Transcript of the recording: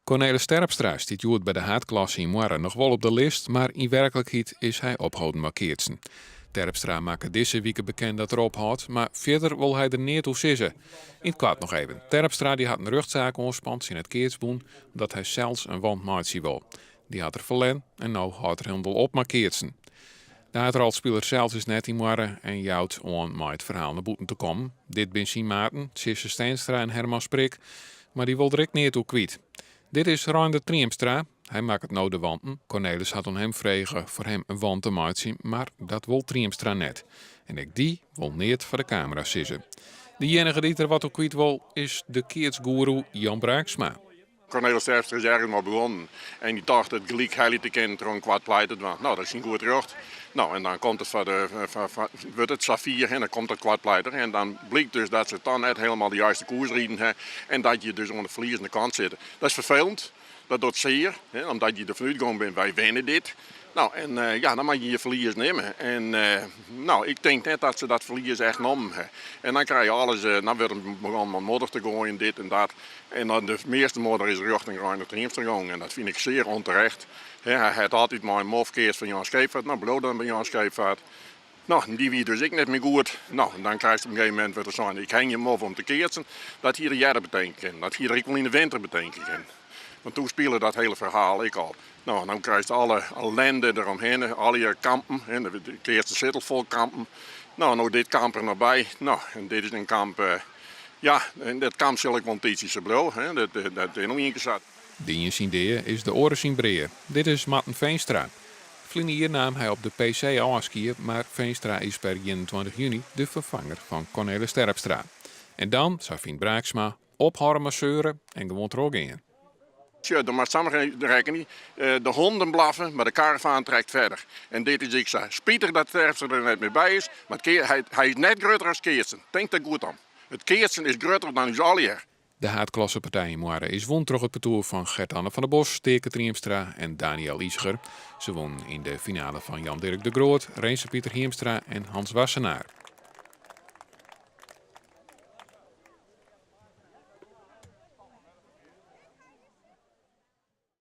Cornelis Terpstra stiet joert bij de haatklasse in Moarre nog wel op de lijst, maar in werkelijkheid is hij ophouden markeertsen. Terpstra maakt deze week bekend dat er ophoudt, maar verder wil hij er niet toe sissen. In het kwaad nog even. Terpstra die had een rechtszaak onspant in het Keertsboen dat hij zelfs een wandmaatje wil. Die had er verlen en nou houdt er hem wel op markeertsen. De uitrolspeler zelf is net in Moarre en jouwt om met het verhaal naar boeten te komen. Dit ben zijn maten, Sisse Steenstra en Herman Sprik, maar die wil er ik niet toe kwijt. Dit is Reinder Triemstra. Hij maakt het nou de wanten. Cornelis had om hem vregen voor hem een wand te maken, maar dat wil Triemstra net. En ik die wil niet voor de camera sissen. De enige die er wat op kwijt wil is de keertsgoeroe Jan Braaksma. Cornelis Terpstra is ergens maar begonnen en die dacht het gelijk heilig te kennen toen kwart pleiten. Nou, dat is een goed recht. Nou, en dan komt het wordt het Safir en dan komt het kwartpleiter. En dan blijkt dus dat ze dan net helemaal de juiste koers rieden en dat je dus aan de verliezende kant zit. Dat is vervelend, dat doet zeer, omdat je ervan uitgegaan bent, wij winnen dit. Nou, en dan mag je je verlies nemen. En ik denk net dat ze dat verlies echt nam. En dan krijg je alles, dan wordt het begonnen modder te gooien, dit en dat. En dan de meeste modder is richting Reinder Triemstra gegaan. En dat vind ik zeer onterecht. Hij had altijd maar een mofkeers van Jan Scheepvaart. Nou, beloofd dan bij Jan Scheepvaart. Nou, die wie dus ik net meer goed. Nou, dan krijg je op een gegeven moment weer te zeggen, ik hang je mof om te keertsen. Dat hier de jaren betekent. Dat hier ik wel in de winter betekent. Want toen speelde dat hele verhaal ik al. Nou, dan krijg je alle ellende eromheen, alle je kampen, de eerste zittelvol kampen. Nou, dit kamp er nog bij. Nou, en dit is een kamp, en dat kamp zal ik wel een tijdje blauw, dat is nog één keer zat. Dienjes idee is de oren zien breien. Dit is Matten Veenstra. Vlinier nam hij op de PC afskier, maar Veenstra is per 21 juni de vervanger van Cornelis Terpstra. En dan zou Fien Braaksma ophouden masseuren en gewoon er ook in. Ja, de maar rekening. De honden blaffen, maar de karavaan trekt verder. En dit is ik zeg. Spietig dat Terpstra er net mee bij is, maar hij is net groter als Keertsen. Denk daar goed aan. Het Keertsen is groter dan ons allier. De haatklassepartij in Moarre is won terug het parcours van Gert-Anne van der Bos, Teke Triemstra en Daniel Ischer. Ze won in de finale van Jan-Dirk de Groot, Reense Pieter Hiemstra en Hans Wassenaar.